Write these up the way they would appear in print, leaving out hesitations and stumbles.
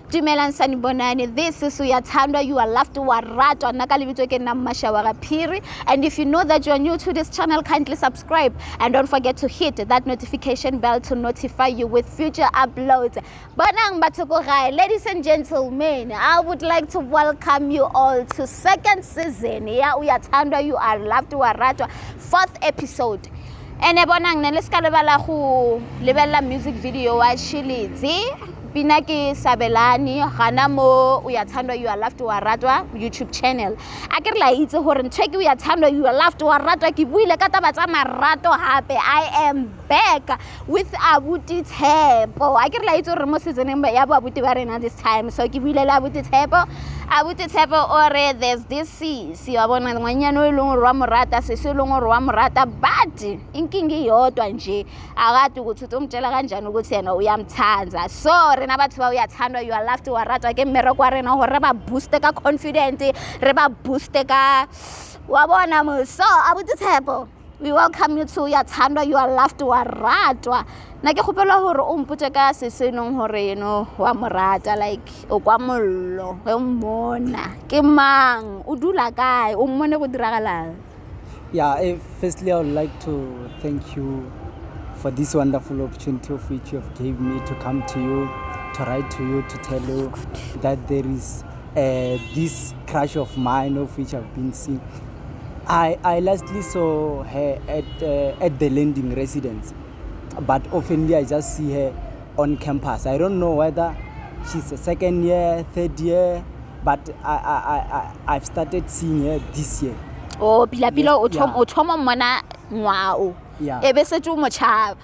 Dumelang sanibonani. This is Uyathandwa, you are loved, you are ratwa. Nakalibitwe ke namasha wa Piri. And if you know that you are new to this channel, kindly subscribe and don't forget to hit that notification bell to notify you with future uploads. Bonang batoko gai, ladies and gentlemen, I would like to welcome you all to second season. Yeah, Uyathandwa, you are loved, you are ratwa. 4th episode. And bonang ne leska lebala go lebella music video wa Chilizi. Pinaki Sabelani, Hanamo, Uyathandwa, you are loved to Aratwa YouTube channel. Akirla itse hore ntsheki Uyathandwa, you are loved to Aratwa ki buile ka taba tsa marato hape. I am back with Abuti Tshepo. Akirla itse hore mo seasoneng ya bo Abuti ba rena this time. So ki buile la Abuti Tshepo. Abuti Tshepo ore there's this si wa bona ngwanyana o leng rwa morata se se leng rwa morata but inkingi yodwa nje akade ukuthi umtshela kanjani ukuthi yena uyamthanza. So rena batho ba Uyathandwa, you are loved to Aratwa ke mmereko wa rena hore ba boost ka confident, re ba boost ka wa bona mo. So Abuti Tshepo, we welcome you to Uyathandwa, you are loved to Aratwa. Na ke khopela hore o mpotse ka se senong hore wa morata like o kwa mollo o mmona ke mang o dula kae o mmone go diragalang. Yeah, firstly I would like to thank you for this wonderful opportunity of which you have gave me to come to you, to write to you, to tell you that there is this crush of mine of which I've been seeing. I lastly saw her at the landing residence, but oftenly I just see her on campus. I don't know whether she's a second year, third year, but I've started seeing her this year. Oh, pila o thoma mona ngwao. Yeah. Ebe se tu mo chaba.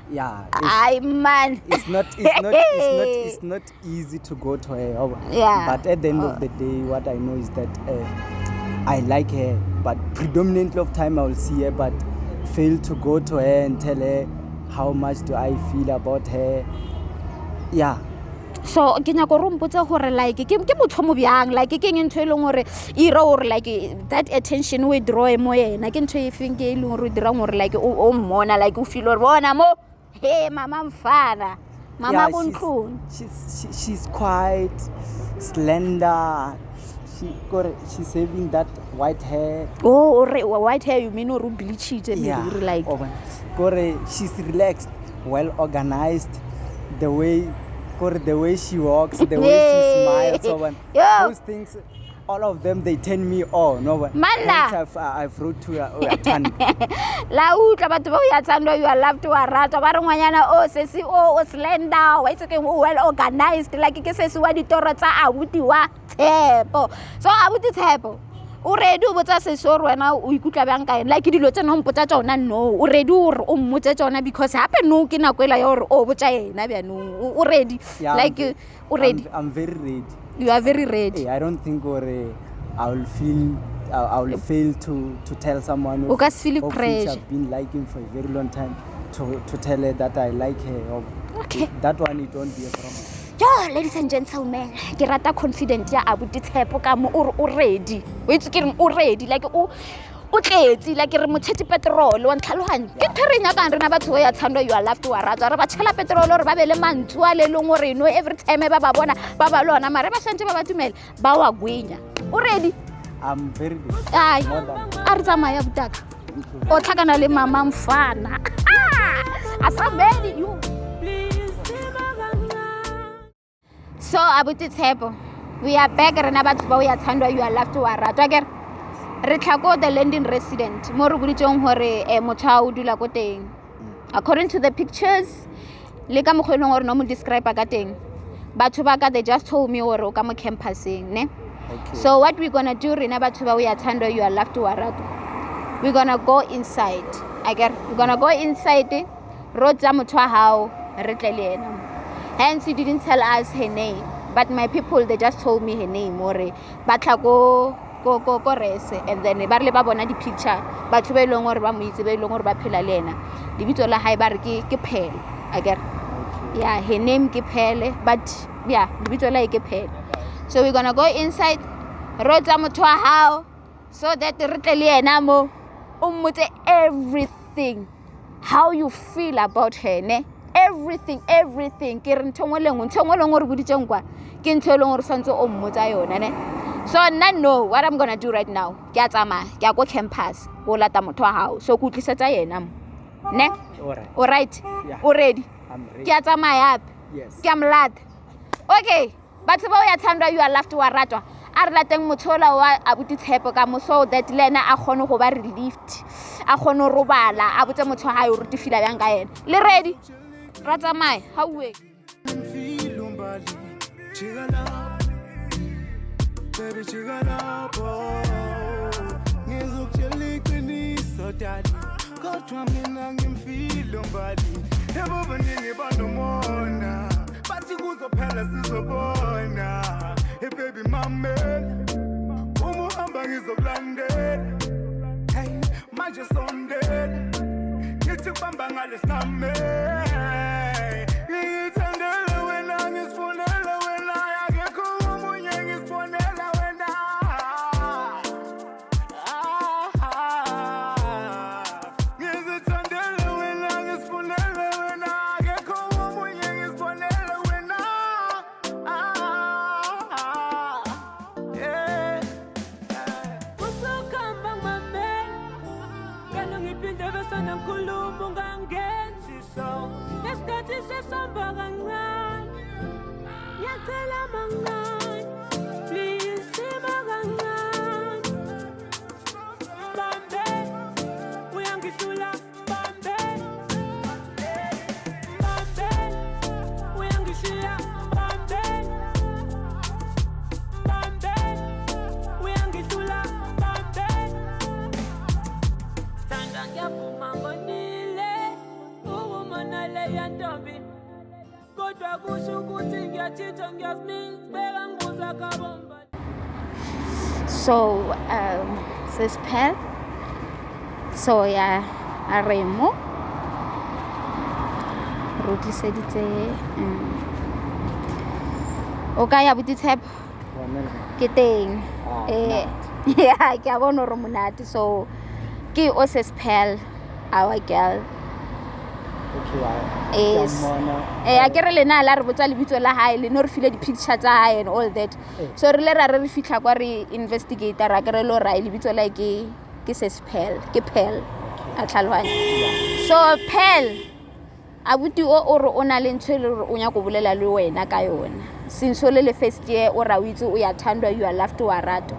Yeah. Ay man. It's not easy to go to her. Yeah. But at the end of the day, what I know is that I like her, but predominantly of time I will see her, but fail to go to her and tell her how much do I feel about her. Yeah. So ke nya go rompotsa hore like ke motho mo byang like ke eng ntho e leng hore ira hore like that attention we draw mo yena ke ntho e feng ke e leng hore dirang hore like o mmona like o feel hore bona mo hey mama mfana mama bontlong. She's quite slender. She's having that white hair. Oh, white hair, you mean or bleached? Yeah. Like she's relaxed, well organized. The way she walks, the way she smiles, so when those things, all of them, they turn me on. No, I've wrote to Uyathandwa. La utla batho ba Uyathandwa, you are loved to Aratwa. Ba re ngwanyana o sesi o slender, wa itse ke well organized like ke sesi wa ditoro tsa Abuti wa Tshepo. So Abuti Tshepo, o ready o botsa sesi re wena o ikutla bang kae like dilo tse no mpotsa tsona no o ready o re o mmotse tsona because hape no ke na kwela ya hore o botsa yena bya no o ready like o ready. I'm very ready. You are very ready. I don't think I will fail to tell someone who I've been liking for a very long time to tell her that I like her. Okay. That one it won't be a problem. Yo, ladies and gentlemen, ke rata confident ya Abuti Tshepo ka mo o ready. O itse ke re o ready like o tletse like re motheti petrol wa ntlhalohanye ke thorenya ka rena batho ya Uyathandwa, you are loved to Aratwa re ba tshela petrol re ba bele mantsu a le leng gore no every time ba bona ba lona mare ba sentse ba dumela ba wa gwenya. O ready? I'm very ready. Ai a re tsamaya butaka o tlhakana le mama mfana asamedi you. So Abuti Tshepo, we are back rena batho ba Uyathandwa, you are loved to Aratwa ke re tlhako the landing resident mo re boditseng hore motho a o dula ko teng according to the pictures le ka mogweleng gore no mo describe ka teng batho ba ka they just told me hore o ka mo campusing ne. Okay. So what we gonna do rena batho ba Uyathandwa, you are loved to Aratwa, we're gonna go inside we're gonna go inside ro tsa motho wa hao re tle le ena. Hence he didn't tell us her name, but my people they just told me her name more batla go rese and then ba le ba bona di picture batho ba ileng gore ba mo itse ba ileng gore ba phela le ena dibitso la hae ba re ke Phele yeah her name ke Phele but yeah dibitso la ke Phele. So we're gonna go inside ro tsa motho wa hao so that re tle le ena mo o mmotse everything how you feel about her ne everything ke re ntho ngwe le ngwe re boditseng kwa ke ntho le ngwe re santse o mmotsa yona ne. So no, what I'm gonna do right now ke a tsamaya ke a go campus go lata motho wa hao so go tlisetsa yena ne. All right, Yeah. o ready? I'm ready. Ke a tsamaya hape Yes. ke a mlata. Okay, batho ba Uyathandwa, you are loved, wa ratwa. A re lateng mothola wa abuti Tshepo ka mo so that lena a kgone go ba relieved, a kgone go robala, a botse motho wa hae re feel yang ka yena. Le ready? Ra tsamaya ha uwe. Baby, ngizokutshela iqiniso dali kodwa mina ngimfilo mbali yabo baningi banomona bathi kuzophela sizobona baby mamela uma uhamba ngizokulandela hey manje sondela ngithi kubamba ngalesiname ngithandela wena ngisifunela wena yakekho umunye ngisifonela wena ngizithandela wena ngisifunela wena yakekho umunye ngisifonela wena usukhamba ngimamela kana ngiphinde bese nankulumo ungangenzi so nesikhathi sesihamba kancane ngiyacela mancane please sima kancane bambe uyangihlula bambe bambe uyangishiya bambe bambe uyangihlula bambe sithanda ngiyavuma ngonile ukumona leya ntombi kodwa kusho ukuthi ngiyatshitha ngiyazibeka ngibuza kabomba. So sis Pel, so ya a Remo re tliseditse o ka ya buti Tshepo ke teng yeah ke a bona re monate so ke o sis Pel our girl. Okay, Yes. A ke re lena la re botsa lebitso la hae le no re file di picture tsa hae and all that. So re le ra re fitla kwa re investigator ra ke re lo ra lebitso la ke sis Pel, ke Pel a tlhalwanya. So Pel abuti o re o na le ntse le o nya go bolela le wena ka yona since o le first year o ra o itse Uyathandwa, you are loved, wa ratwa.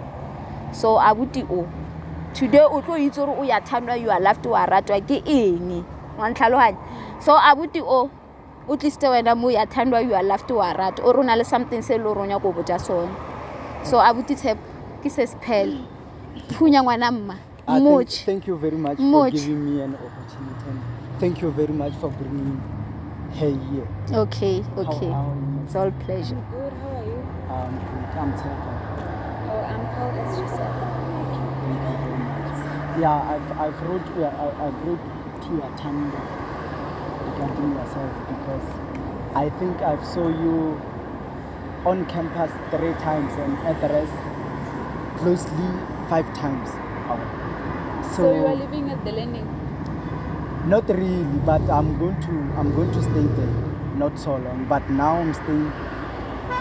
So abuti o today o tlo itse re Uyathandwa, you are loved, wa ratwa ke eng wa tlhalwanya. So abuti o tlisitse wena mo Uyathandwa, you are loved, wa ratwa o rona le something se le ronya go botsa sone. So abuti Tshepo ke sis Pel phunya ngwana mma mochi. Thank you very much for giving me an opportunity and thank you very much for bringing her here. Okay. How are you? It's all pleasure. Good, how are you? Good. I'm Tshepo. Oh, I'm Paul, as she said. Thank you very much. Yeah, I've wrote to Uyathandwa regarding yourself because I think I've saw you on campus 3 times and at the rest closely 5 times. So you are living at the landing? Not really, but I'm going to stay there not so long. But now I'm staying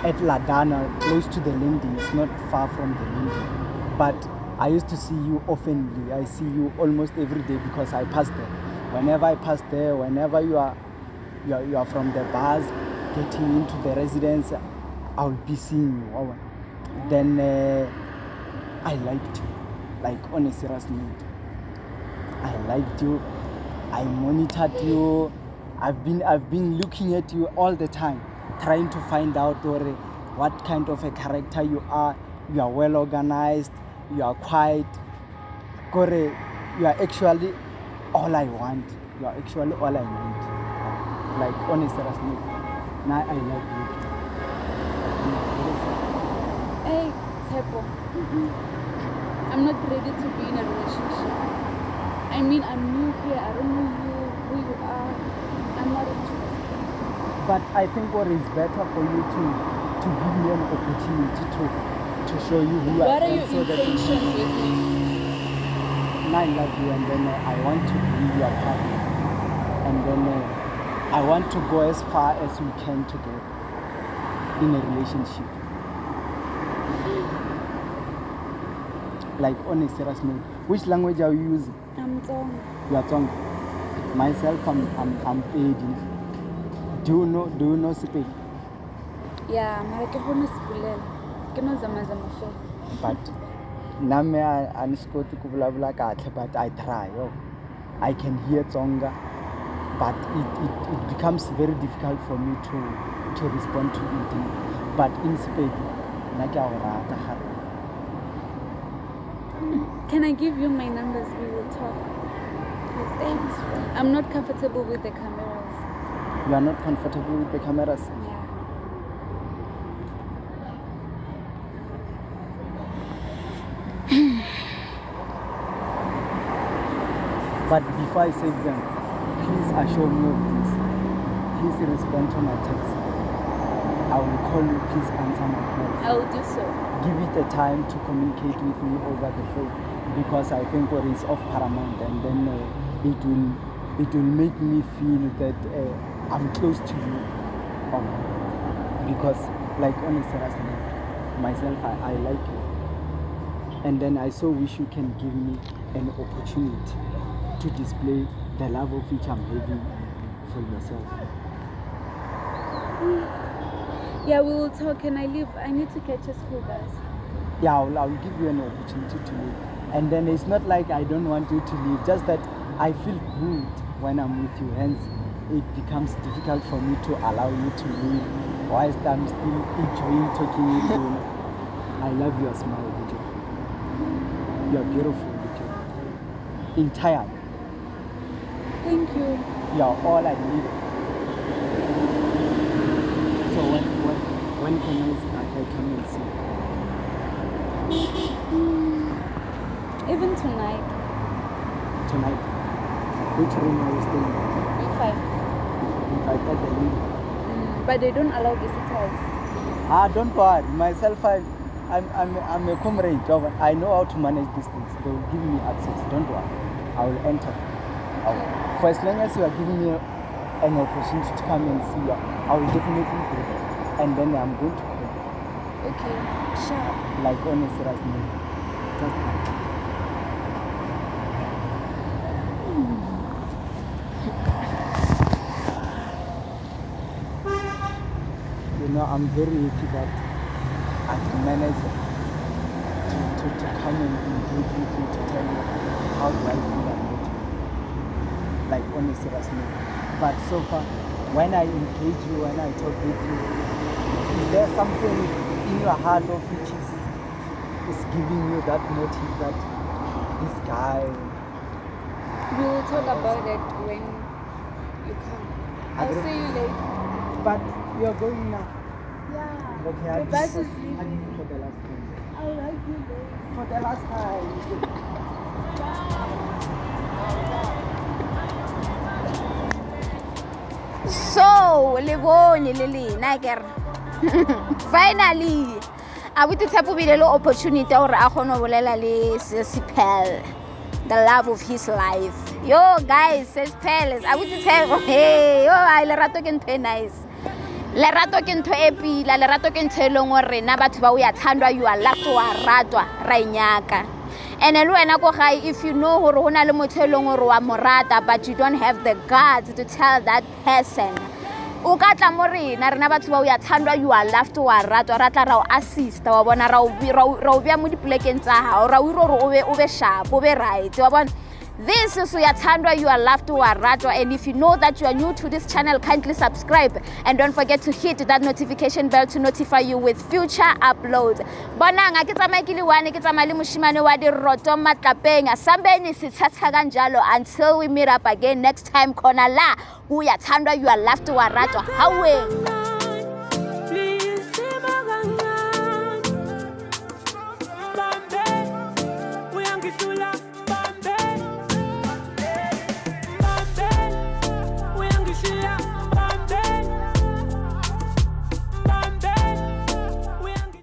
at Ladana, close to the landing. It's not far from the landing. But I used to see you oftenly. I see you almost every day because I pass there. Whenever I pass there, whenever you are from the bus getting into the residence, I'll be seeing you. Then I liked you, like on a serious note. I liked you. I monitored you. I've been looking at you all the time, trying to find out what kind of a character you are. You are well organized. You are quiet. You are actually all I want. You are actually all I want. Like on a serious note. Now I love you. Hey, Tshepo. I'm not ready to be in a relationship. I mean, I'm new here. I don't know you, who you are. I'm not interested. But I think what is better for you to give me an opportunity to show you who What I are am. your So that intentions with me? I love you and then I want to be your partner. And then I want to go as far as we can together in a relationship. Like on a serious note, which language are you using? I'm Tsonga. You are Tsonga. Myself, I'm Pedi. Do you know Sepedi? Yeah, mara ke hone sibulela. Ke no zama fela. But name I'm skoti ku vulavula kahle, but I try. I can hear Tsonga, but it becomes very difficult for me to respond to it. But in Sepedi, na ke a o rata gape. Can I give you my numbers? We will talk. Yes, thanks. I'm not comfortable with the cameras. You are not comfortable with the cameras? Yeah. But before I save them, please assure me of this. Please respond to my text. I will call you, please answer my calls. I will do so. Give it a time to communicate with me over the phone, because I think what is of paramount, and then it will make me feel that I'm close to you. Because like on a serious note, myself, I like you. And then I so wish you can give me an opportunity to display the love of which I'm having for yourself. Yeah, we will talk. Can I leave? I need to catch a school bus. Yeah, I'll give you an opportunity to leave. And then it's not like I don't want you to leave, just that I feel good when I'm with you. Hence, it becomes difficult for me to allow you to leave whilst I'm still enjoying talking with you. I love your smile, Vijay. You're beautiful, Vijay. Entire. Thank you. You're all I need. So when can I come and see? Even tonight. Tonight. Which room are you staying in? B5. If I get the link. But they don't allow visitors. Don't worry. Myself, I'm a comrade. I know how to manage these things. They will give me access. Don't worry. I will enter. For as long as you are giving me an opportunity to come and see you, I will definitely go. And then I'm going to call. Okay, sure. Like on a serious note. Just you know, I'm very happy that I've managed to come and engage with you to tell you how do I feel about you. Like on a serious note. But so far, when I engage you, when I talk with you, is there something in your heart of which is giving you that motive that this guy? We will talk about it when you come. I'll see you later. But you're going now. Yeah. Okay, The bus is I'll give leaving. you for the last time. I like you there. For the last time. So le bone le lena kere finally a botse Tshepo bile le opportunity gore a gone bolela le Sesiphel, the love of his life. Yo guys, Sesiphel a botse Tshepo, hey yo ai lerato ke ntho e nice. Lerato ke ntho e pila, lerato ke ntho e leng gore rena batho ba Uyathandwa you are loved wa ratwa ra inyaka. And le wena ko gae, if you know gore hona le motho e leng gore wa morata but you don't have the guts to tell that person, o ka tla mo rena batho ba Uyathandwa you are loved wa ratwa ra tla ra o assist wa bona ra o bia mo dipolekeng tsa hao ra o ira gore o be sharp o be right wa bona. This is Uyathandwa you are loved wa ratwa, and if you know that you are new to this channel, kindly subscribe and don't forget to hit that notification bell to notify you with future uploads. Bonang ke tsamaye ke le one ke tsamaye le moshimane wa diroto matlapeng sambeni se tshatsa kanjalo until we meet up again next time khona la Uyathandwa you are loved wa ratwa hawe.